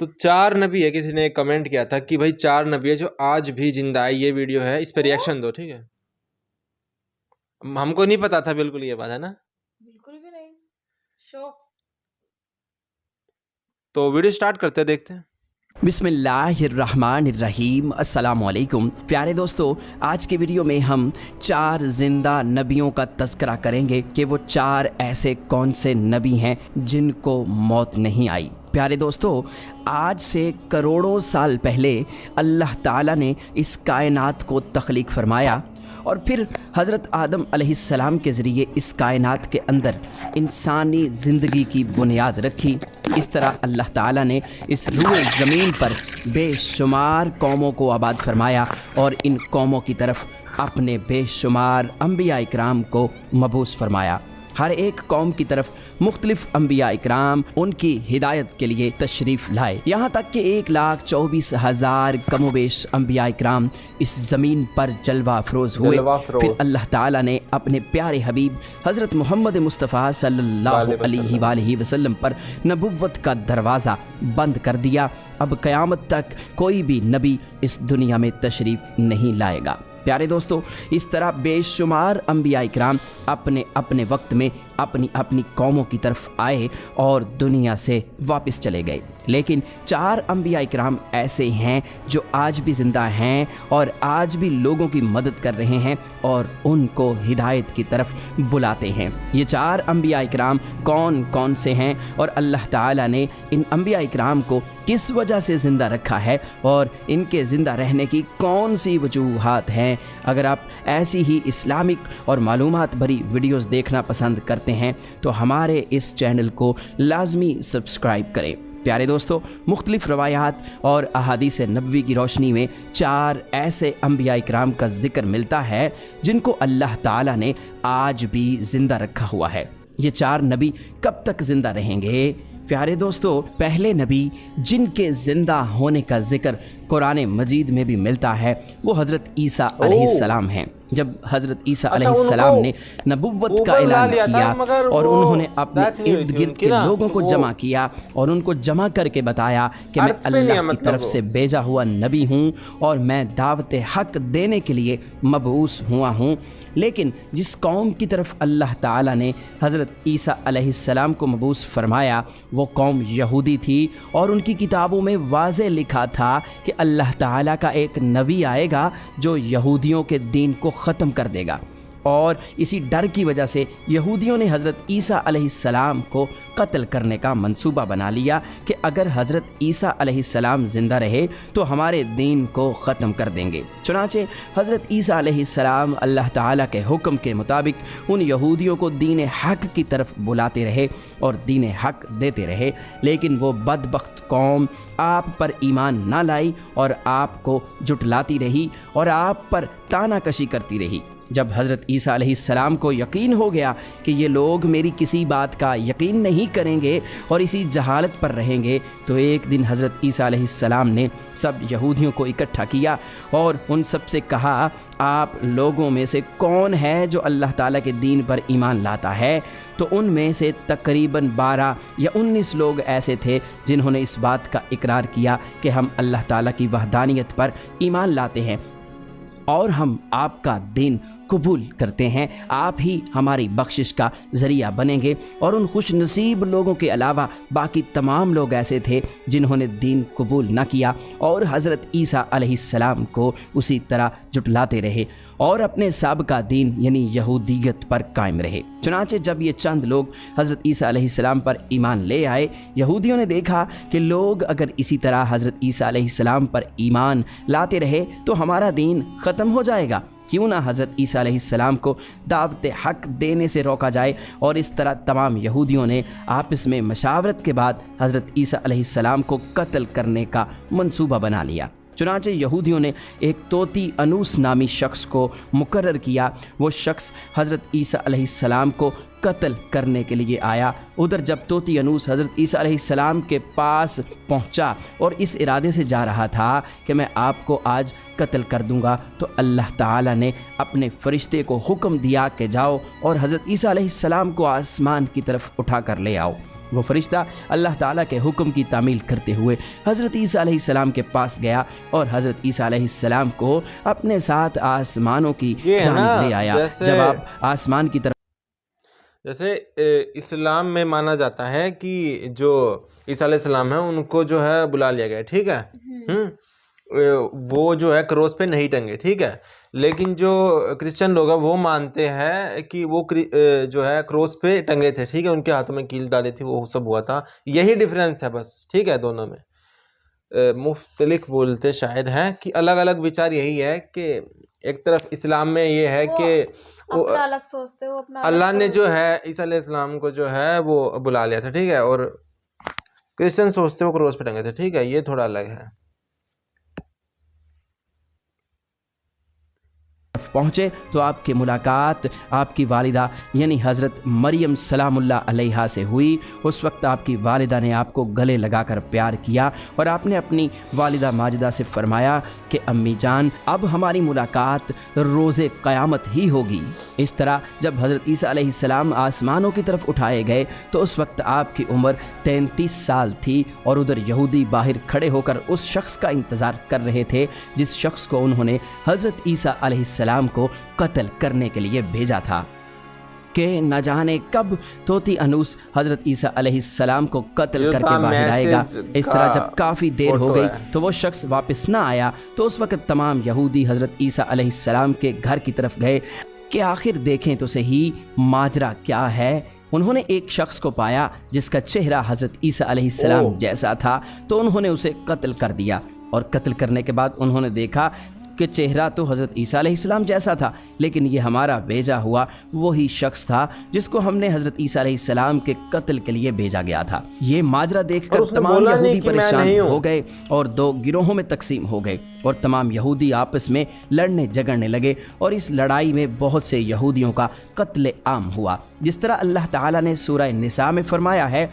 تو 4 نبی ہے، کسی نے کمنٹ کیا تھا کہ بھائی 4 نبی ہے جو آج بھی زندہ ہے، یہ ویڈیو ہے، اس پہ ریئیکشن دو، ٹھیک ہے؟ ہم کو نہیں پتا تھا بالکل یہ بات، ہے نا؟ بالکل بھی نہیں، شوق۔ تو ویڈیو سٹارٹ کرتے ہیں، دیکھتے ہیں۔ بسم اللہ الرحمن الرحیم۔ السلام علیکم پیارے دوستو، آج کے ویڈیو میں ہم 4 زندہ نبیوں کا تذکرہ کریں گے کہ وہ 4 ایسے کون سے نبی ہیں جن کو موت نہیں آئی۔ پیارے دوستو، آج سے کروڑوں سال پہلے اللہ تعالیٰ نے اس کائنات کو تخلیق فرمایا اور پھر حضرت آدم علیہ السلام کے ذریعے اس کائنات کے اندر انسانی زندگی کی بنیاد رکھی۔ اس طرح اللہ تعالیٰ نے اس روئے زمین پر بے شمار قوموں کو آباد فرمایا اور ان قوموں کی طرف اپنے بے شمار انبیاء اکرام کو مبعوث فرمایا۔ ہر ایک قوم کی طرف مختلف انبیاء اکرام ان کی ہدایت کے لیے تشریف لائے، یہاں تک کہ 1,24,000 کم و بیش انبیاء اکرام اس زمین پر جلوہ افروز ہوئے۔ پھر اللہ تعالیٰ نے اپنے پیارے حبیب حضرت محمد مصطفیٰ صلی اللہ علیہ وآلہ وسلم پر نبوت کا دروازہ بند کر دیا۔ اب قیامت تک کوئی بھی نبی اس دنیا میں تشریف نہیں لائے گا۔ پیارے دوستو، اس طرح بے شمار انبیاء اکرام اپنے اپنے وقت میں اپنی اپنی قوموں کی طرف آئے اور دنیا سے واپس چلے گئے، لیکن 4 انبیاء اکرام ایسے ہیں جو آج بھی زندہ ہیں اور آج بھی لوگوں کی مدد کر رہے ہیں اور ان کو ہدایت کی طرف بلاتے ہیں۔ یہ 4 انبیاء اکرام کون کون سے ہیں اور اللہ تعالیٰ نے ان انبیاء اکرام کو کس وجہ سے زندہ رکھا ہے اور ان کے زندہ رہنے کی کون سی وجوہات ہیں؟ اگر آپ ایسی ہی اسلامک اور معلومات بھری ویڈیوز دیکھنا پسند کرتے ہیں تو ہمارے اس چینل کو لازمی سبسکرائب کریں۔ پیارے دوستو، مختلف روایات اور احادیث نبوی کی روشنی میں 4 ایسے انبیاء اکرام کا ذکر ملتا ہے جن کو اللہ تعالیٰ نے آج بھی زندہ رکھا ہوا ہے۔ یہ 4 نبی کب تک زندہ رہیں گے؟ پیارے دوستو، پہلے نبی جن کے زندہ ہونے کا ذکر قرآن مجید میں بھی ملتا ہے وہ حضرت عیسیٰ علیہ السلام ہیں۔ جب حضرت عیسیٰ علیہ السلام نے نبوت کا اعلان کیا اور انہوں نے اپنے ارد گرد کے لوگوں کو جمع کیا اور ان کو جمع کر کے بتایا کہ میں اللہ کی طرف سے بھیجا ہوا نبی ہوں اور میں دعوت حق دینے کے لیے مبعوث ہوا ہوں، لیکن جس قوم کی طرف اللہ تعالیٰ نے حضرت عیسیٰ علیہ السلام کو مبعوث فرمایا وہ قوم یہودی تھی اور ان کی کتابوں میں واضح لکھا تھا کہ اللہ تعالیٰ کا ایک نبی آئے گا جو یہودیوں کے دین کو ختم کر دے گا، اور اسی ڈر کی وجہ سے یہودیوں نے حضرت عیسیٰ علیہ السلام کو قتل کرنے کا منصوبہ بنا لیا کہ اگر حضرت عیسیٰ علیہ السلام زندہ رہے تو ہمارے دین کو ختم کر دیں گے۔ چنانچہ حضرت عیسیٰ علیہ السلام اللہ تعالیٰ کے حکم کے مطابق ان یہودیوں کو دین حق کی طرف بلاتے رہے اور دین حق دیتے رہے، لیکن وہ بدبخت قوم آپ پر ایمان نہ لائی اور آپ کو جھٹلاتی رہی اور آپ پر طعنہ کشی کرتی رہی۔ جب حضرت عیسیٰ علیہ السلام کو یقین ہو گیا کہ یہ لوگ میری کسی بات کا یقین نہیں کریں گے اور اسی جہالت پر رہیں گے، تو ایک دن حضرت عیسیٰ علیہ السلام نے سب یہودیوں کو اکٹھا کیا اور ان سب سے کہا، آپ لوگوں میں سے کون ہے جو اللہ تعالیٰ کے دین پر ایمان لاتا ہے؟ تو ان میں سے تقریباً 12 یا 19 لوگ ایسے تھے جنہوں نے اس بات کا اقرار کیا کہ ہم اللہ تعالیٰ کی وحدانیت پر ایمان لاتے ہیں اور ہم آپ کا دین قبول کرتے ہیں، آپ ہی ہماری بخشش کا ذریعہ بنیں گے۔ اور ان خوش نصیب لوگوں کے علاوہ باقی تمام لوگ ایسے تھے جنہوں نے دین قبول نہ کیا اور حضرت عیسیٰ علیہ السلام کو اسی طرح جھٹلاتے رہے اور اپنے سابقہ دین یعنی یہودیت پر قائم رہے۔ چنانچہ جب یہ چند لوگ حضرت عیسیٰ علیہ السلام پر ایمان لے آئے، یہودیوں نے دیکھا کہ لوگ اگر اسی طرح حضرت عیسیٰ علیہ السلام پر ایمان لاتے رہے تو ہمارا دین ختم ہو جائے گا، کیوں نہ حضرت عیسیٰ علیہ السلام کو دعوت حق دینے سے روکا جائے۔ اور اس طرح تمام یہودیوں نے آپس میں مشاورت کے بعد حضرت عیسیٰ علیہ السلام کو قتل کرنے کا منصوبہ بنا لیا۔ چنانچہ یہودیوں نے ایک طوطی انوس نامی شخص کو مقرر کیا۔ وہ شخص حضرت عیسیٰ علیہ السلام کو قتل کرنے کے لیے آیا۔ ادھر جب طوطی انوس حضرت عیسیٰ علیہ السلام کے پاس پہنچا اور اس ارادے سے جا رہا تھا کہ میں آپ کو آج قتل کر دوں گا، تو اللہ تعالیٰ نے اپنے فرشتے کو حکم دیا کہ جاؤ اور حضرت عیسیٰ علیہ السلام کو آسمان کی طرف اٹھا کر لے آؤ۔ وہ فرشتہ اللہ تعالیٰ کے حکم کی تعمیل کرتے ہوئے حضرت عیسیٰ علیہ السلام کے پاس گیا اور حضرت عیسیٰ علیہ السلام کو اپنے ساتھ آسمانوں کی جانب لے آیا۔ جب آپ آسمان کی طرف جیسے اسلام میں مانا جاتا ہے کہ جو عیسیٰ علیہ السلام ہیں ان کو جو ہے بلا لیا گیا، ٹھیک ہے، وہ جو ہے کروس پہ نہیں ٹنگے، ٹھیک ہے، لیکن جو کرسچن لوگ ہیں وہ مانتے ہیں کہ وہ جو ہے کروس پہ ٹنگے تھے، ٹھیک ہے، ان کے ہاتھوں میں کیل ڈالی تھی، وہ سب ہوا تھا۔ یہی ڈیفرنس ہے بس، ٹھیک ہے، دونوں میں مختلف بولتے شاید ہیں کہ الگ الگ وچار یہی ہے کہ ایک طرف اسلام میں یہ ہے کہ اپنا الگ سوچتے ہو، اپنا اللہ نے جو ہے عیسیٰ علیہ السلام کو جو ہے وہ بلا لیا تھا، ٹھیک ہے، اور کرسچن سوچتے ہو کروس پہ ٹنگے تھے، ٹھیک ہے، یہ تھوڑا الگ ہے۔ پہنچے تو آپ کی ملاقات آپ کی والدہ یعنی حضرت مریم سلام اللہ علیہا سے ہوئی۔ اس وقت آپ کی والدہ نے آپ کو گلے لگا کر پیار کیا اور آپ نے اپنی والدہ ماجدہ سے فرمایا کہ امی جان اب ہماری ملاقات روز قیامت ہی ہوگی۔ اس طرح جب حضرت عیسیٰ علیہ السلام آسمانوں کی طرف اٹھائے گئے تو اس وقت آپ کی عمر 33 سال تھی اور ادھر یہودی باہر کھڑے ہو کر اس شخص کا انتظار کر رہے تھے جس شخص کو انہوں نے حضرت عیسیٰ علیہ السلام کو قتل کرنے کے لیے بھیجا تھا کہ نہ جانے کب طوطی انوس حضرت عیسیٰ علیہ السلام کو قتل کر کے باہر آئے گا۔ اس طرح جب کافی دیر ہو گئی تو وہ شخص واپس نہ آیا تو اس وقت تمام یہودی حضرت عیسیٰ علیہ السلام کے گھر کی طرف گئے کہ آخر دیکھیں تو صحیح ماجرا کیا ہے۔ انہوں نے ایک شخص کو پایا جس کا چہرہ حضرت عیسیٰ علیہ السلام جیسا تھا تو انہوں نے اسے قتل کر دیا، اور قتل کرنے کے بعد انہوں نے دیکھا کہ چہرہ تو حضرت عیسیٰ علیہ السلام جیسا تھا لیکن یہ ہمارا بھیجا ہوا وہی شخص تھا جس کو ہم نے حضرت عیسیٰ علیہ السلام کے قتل کے لیے بھیجا گیا تھا۔ یہ ماجرا دیکھ کر تمام یہودی پریشان ہو گئے اور دو گروہوں میں تقسیم ہو گئے اور تمام یہودی آپس میں لڑنے جھگڑنے لگے، اور اس لڑائی میں بہت سے یہودیوں کا قتل عام ہوا، جس طرح اللہ تعالیٰ نے سورہ نساء میں فرمایا ہے،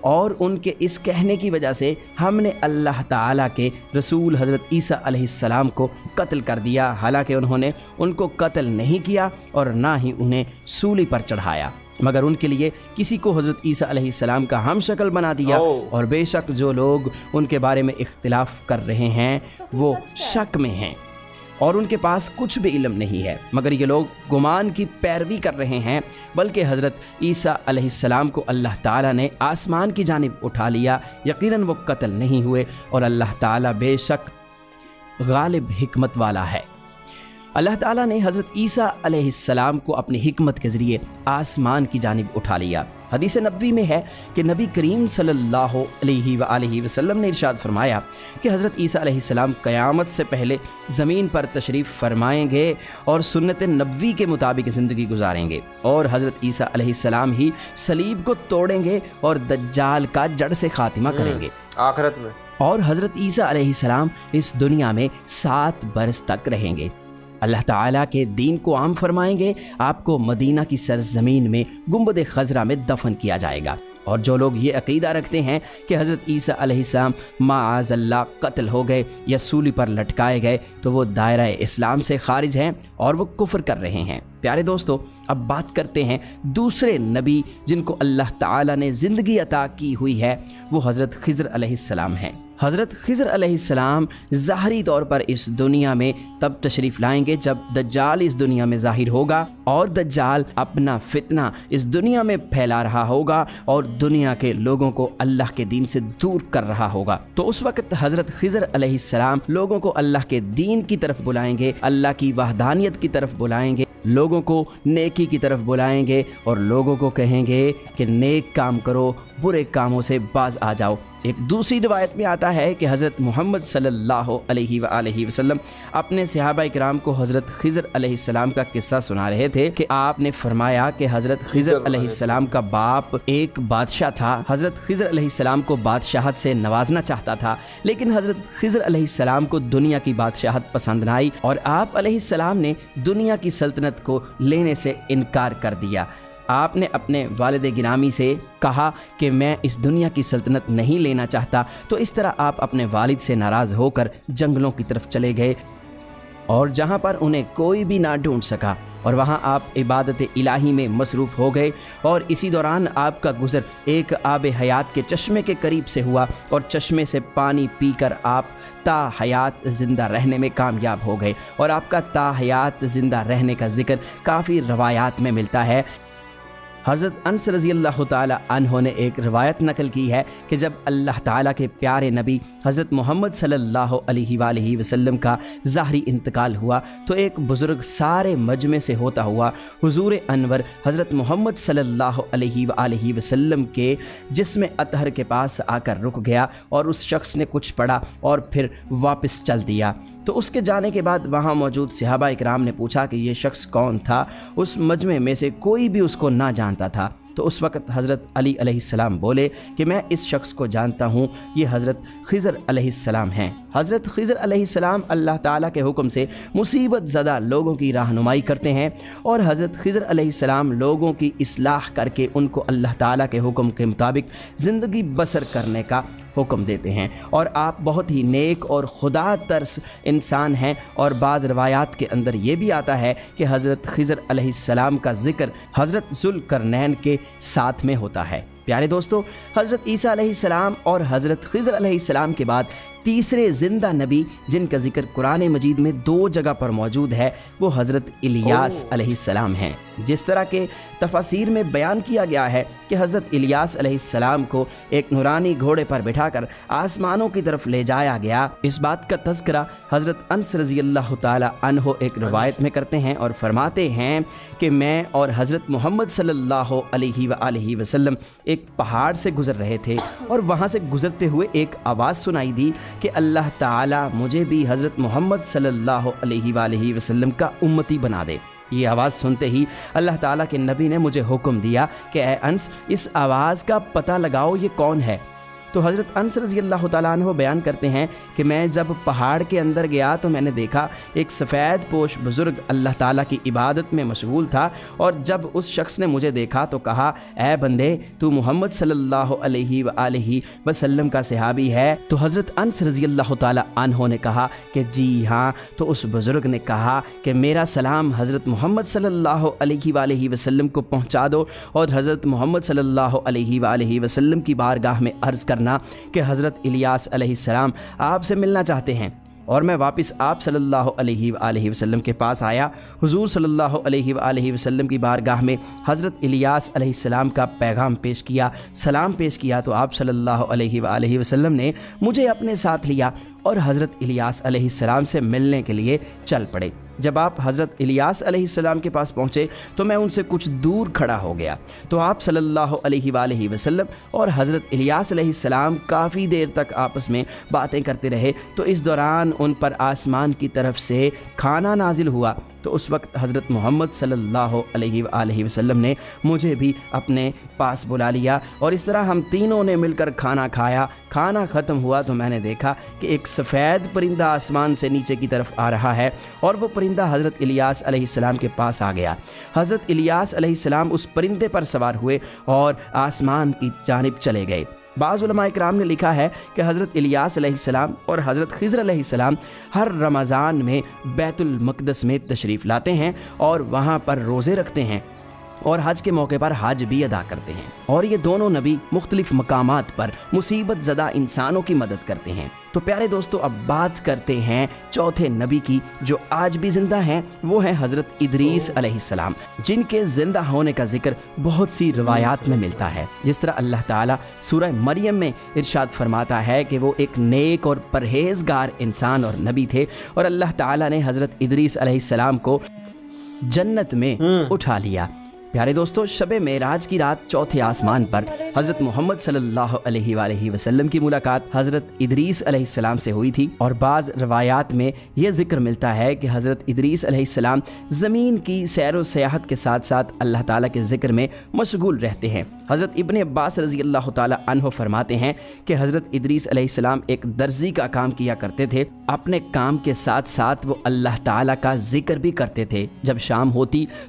اور ان کے اس کہنے کی وجہ سے ہم نے اللہ تعالیٰ کے رسول حضرت عیسیٰ علیہ السلام کو قتل کر دیا، حالانکہ انہوں نے ان کو قتل نہیں کیا اور نہ ہی انہیں سولی پر چڑھایا، مگر ان کے لیے کسی کو حضرت عیسیٰ علیہ السلام کا ہم شکل بنا دیا۔ اور بے شک جو لوگ ان کے بارے میں اختلاف کر رہے ہیں وہ شک میں ہیں اور ان کے پاس کچھ بھی علم نہیں ہے، مگر یہ لوگ گمان کی پیروی کر رہے ہیں، بلکہ حضرت عیسیٰ علیہ السلام کو اللہ تعالیٰ نے آسمان کی جانب اٹھا لیا، یقیناً وہ قتل نہیں ہوئے، اور اللہ تعالیٰ بے شک غالب حکمت والا ہے۔ اللہ تعالیٰ نے حضرت عیسیٰ علیہ السلام کو اپنی حکمت کے ذریعے آسمان کی جانب اٹھا لیا۔ حدیث نبوی میں ہے کہ نبی کریم صلی اللہ علیہ وآلہ وسلم نے ارشاد فرمایا کہ حضرت عیسیٰ علیہ السلام قیامت سے پہلے زمین پر تشریف فرمائیں گے اور سنت نبوی کے مطابق زندگی گزاریں گے، اور حضرت عیسیٰ علیہ السلام ہی صلیب کو توڑیں گے اور دجال کا جڑ سے خاتمہ کریں گے آخرت میں، اور حضرت عیسیٰ علیہ السلام اس دنیا میں 7 برس تک رہیں گے، اللہ تعالیٰ کے دین کو عام فرمائیں گے، آپ کو مدینہ کی سرزمین میں گنبد خضرا میں دفن کیا جائے گا۔ اور جو لوگ یہ عقیدہ رکھتے ہیں کہ حضرت عیسیٰ علیہ السلام معاذ اللہ قتل ہو گئے یا سولی پر لٹکائے گئے تو وہ دائرہ اسلام سے خارج ہیں اور وہ کفر کر رہے ہیں۔ پیارے دوستو، اب بات کرتے ہیں دوسرے نبی جن کو اللہ تعالیٰ نے زندگی عطا کی ہوئی ہے، وہ حضرت خضر علیہ السلام ہیں۔ حضرت خضر علیہ السلام ظاہری طور پر اس دنیا میں تب تشریف لائیں گے جب دجال اس دنیا میں ظاہر ہوگا، اور دجال اپنا فتنہ اس دنیا میں پھیلا رہا ہوگا اور دنیا کے لوگوں کو اللہ کے دین سے دور کر رہا ہوگا۔ تو اس وقت حضرت خضر علیہ السلام لوگوں کو اللہ کے دین کی طرف بلائیں گے، اللہ کی وحدانیت کی طرف بلائیں گے، لوگوں کو نیکی کی طرف بلائیں گے اور لوگوں کو کہیں گے کہ نیک کام کرو، برے کاموں سے باز آ جاؤ۔ ایک دوسری روایت میں آتا ہے کہ حضرت محمد صلی اللہ علیہ وآلہ وسلم اپنے صحابہ کرام کو حضرت خضر علیہ السلام کا قصہ سنا رہے تھے کہ آپ نے فرمایا کہ حضرت خضر علیہ السلام کا باپ ایک بادشاہ تھا۔ حضرت خضر علیہ السلام کو بادشاہت سے نوازنا چاہتا تھا، لیکن حضرت خضر علیہ السلام کو دنیا کی بادشاہت پسند نہ آئی اور آپ علیہ السلام نے دنیا کی سلطنت کو لینے سے انکار کر دیا۔ آپ نے اپنے والد گرامی سے کہا کہ میں اس دنیا کی سلطنت نہیں لینا چاہتا، تو اس طرح آپ اپنے والد سے ناراض ہو کر جنگلوں کی طرف چلے گئے اور جہاں پر انہیں کوئی بھی نہ ڈھونڈ سکا، اور وہاں آپ عبادت الہی میں مصروف ہو گئے، اور اسی دوران آپ کا گزر ایک آب حیات کے چشمے کے قریب سے ہوا، اور چشمے سے پانی پی کر آپ تا حیات زندہ رہنے میں کامیاب ہو گئے، اور آپ کا تا حیات زندہ رہنے کا ذکر کافی روایات میں ملتا ہے۔ حضرت انس رضی اللہ تعالی عنہ نے ایک روایت نقل کی ہے کہ جب اللہ تعالیٰ کے پیارے نبی حضرت محمد صلی اللہ علیہ وآلہ وسلم کا ظاہری انتقال ہوا تو ایک بزرگ سارے مجمع سے ہوتا ہوا حضور انور حضرت محمد صلی اللہ علیہ وآلہ وسلم کے جسم اطہر کے پاس آ کر رک گیا، اور اس شخص نے کچھ پڑھا اور پھر واپس چل دیا۔ تو اس کے جانے کے بعد وہاں موجود صحابہ اکرام نے پوچھا کہ یہ شخص کون تھا؟ اس مجمع میں سے کوئی بھی اس کو نہ جانتا تھا۔ تو اس وقت حضرت علی علیہ السلام بولے کہ میں اس شخص کو جانتا ہوں، یہ حضرت خضر علیہ السلام ہیں۔ حضرت خضر علیہ السلام اللہ تعالیٰ کے حکم سے مصیبت زدہ لوگوں کی رہنمائی کرتے ہیں، اور حضرت خضر علیہ السلام لوگوں کی اصلاح کر کے ان کو اللہ تعالیٰ کے حکم کے مطابق زندگی بسر کرنے کا حکم دیتے ہیں، اور آپ بہت ہی نیک اور خدا ترس انسان ہیں۔ اور بعض روایات کے اندر یہ بھی آتا ہے کہ حضرت خضر علیہ السلام کا ذکر حضرت ذوالقرنین کے ساتھ میں ہوتا ہے۔ پیارے دوستو، حضرت عیسیٰ علیہ السلام اور حضرت خضر علیہ السلام کے بعد تیسرے زندہ نبی جن کا ذکر قرآن مجید میں 2 جگہ پر موجود ہے وہ حضرت الیاس علیہ السلام ہیں۔ جس طرح کے تفاسیر میں بیان کیا گیا ہے کہ حضرت الیاس علیہ السلام کو ایک نورانی گھوڑے پر بٹھا کر آسمانوں کی طرف لے جایا گیا، اس بات کا تذکرہ حضرت انس رضی اللہ تعالی عنہ ایک روایت میں کرتے ہیں اور فرماتے ہیں کہ میں اور حضرت محمد صلی اللہ علیہ وآلہ وسلم ایک پہاڑ سے گزر رہے تھے، اور وہاں سے گزرتے ہوئے ایک آواز سنائی دی کہ اللہ تعالیٰ مجھے بھی حضرت محمد صلی اللہ علیہ وآلہ وسلم کا امتی بنا دے۔ یہ آواز سنتے ہی اللہ تعالیٰ کے نبی نے مجھے حکم دیا کہ اے انس اس آواز کا پتہ لگاؤ یہ کون ہے۔ تو حضرت انس رضی اللہ تعالیٰ عنہ بیان کرتے ہیں کہ میں جب پہاڑ کے اندر گیا تو میں نے دیکھا ایک سفید پوش بزرگ اللہ تعالیٰ کی عبادت میں مشغول تھا، اور جب اس شخص نے مجھے دیکھا تو کہا اے بندے تو محمد صلی اللہ علیہ وآلہ وسلم کا صحابی ہے؟ تو حضرت انس رضی اللہ تعالیٰ عنہ نے کہا کہ جی ہاں۔ تو اس بزرگ نے کہا کہ میرا سلام حضرت محمد صلی اللہ علیہ وآلہ وسلم کو پہنچا دو، اور حضرت محمد صلی اللہ علیہ وآلہ وسلم کی بارگاہ میں عرض کرنا کہ حضرت الیاس علیہ السلام آپ سے ملنا چاہتے ہیں۔ اور میں واپس آپ صلی اللہ علیہ وآلہ وسلم کے پاس آیا، حضور صلی اللہ علیہ وآلہ وسلم کی بارگاہ میں حضرت الیاس علیہ السلام کا پیغام پیش کیا، سلام پیش کیا، تو آپ صلی اللہ علیہ وآلہ وسلم نے مجھے اپنے ساتھ لیا اور حضرت الیاس علیہ السلام سے ملنے کے لیے چل پڑے۔ جب آپ حضرت الیاس علیہ السلام کے پاس پہنچے تو میں ان سے کچھ دور کھڑا ہو گیا، تو آپ صلی اللہ علیہ وآلہ وسلم اور حضرت الیاس علیہ السلام کافی دیر تک آپس میں باتیں کرتے رہے۔ تو اس دوران ان پر آسمان کی طرف سے کھانا نازل ہوا، تو اس وقت حضرت محمد صلی اللہ علیہ وآلہ وسلم نے مجھے بھی اپنے پاس بلا لیا، اور اس طرح ہم تینوں نے مل کر کھانا کھایا۔ کھانا ختم ہوا تو میں نے دیکھا کہ ایک سفید پرندہ آسمان سے نیچے کی طرف آ رہا ہے، اور وہ پرندہ حضرت الیاس علیہ السلام کے پاس آ گیا۔ حضرت الیاس علیہ السلام اس پرندے پر سوار ہوئے اور آسمان کی جانب چلے گئے۔ بعض علماء اکرام نے لکھا ہے کہ حضرت الیاس علیہ السلام اور حضرت خضر علیہ السلام ہر رمضان میں بیت المقدس میں تشریف لاتے ہیں اور وہاں پر روزے رکھتے ہیں، اور حج کے موقع پر حج بھی ادا کرتے ہیں، اور یہ دونوں نبی مختلف مقامات پر مصیبت زدہ انسانوں کی مدد کرتے ہیں۔ تو پیارے دوستو، اب بات کرتے ہیں چوتھے نبی کی جو آج بھی زندہ ہیں، وہ ہیں حضرت ادریس علیہ السلام، جن کے زندہ ہونے کا ذکر بہت سی روایات میں ملتا ہے۔ جس طرح اللہ تعالیٰ سورہ مریم میں ارشاد فرماتا ہے کہ وہ ایک نیک اور پرہیزگار انسان اور نبی تھے، اور اللہ تعالیٰ نے حضرت ادریس علیہ السلام کو جنت میں اٹھا لیا۔ پیارے دوستو، شب معراج کی رات چوتھے آسمان پر حضرت محمد صلی اللہ علیہ وآلہ وسلم کی ملاقات حضرت ادریس علیہ السلام سے ہوئی تھی، اور بعض روایات میں یہ ذکر ملتا ہے کہ حضرت ادریس علیہ السلام زمین کی سیر و سیاحت کے ساتھ ساتھ اللہ تعالیٰ کے ذکر میں مشغول رہتے ہیں۔ حضرت ابن عباس رضی اللہ تعالیٰ عنہ فرماتے ہیں کہ حضرت ادریس علیہ السلام ایک درزی کا کام کیا کرتے تھے، اپنے کام کے ساتھ ساتھ وہ اللہ تعالیٰ کا ذکر بھی کرتے تھے۔ جب شام ہوتی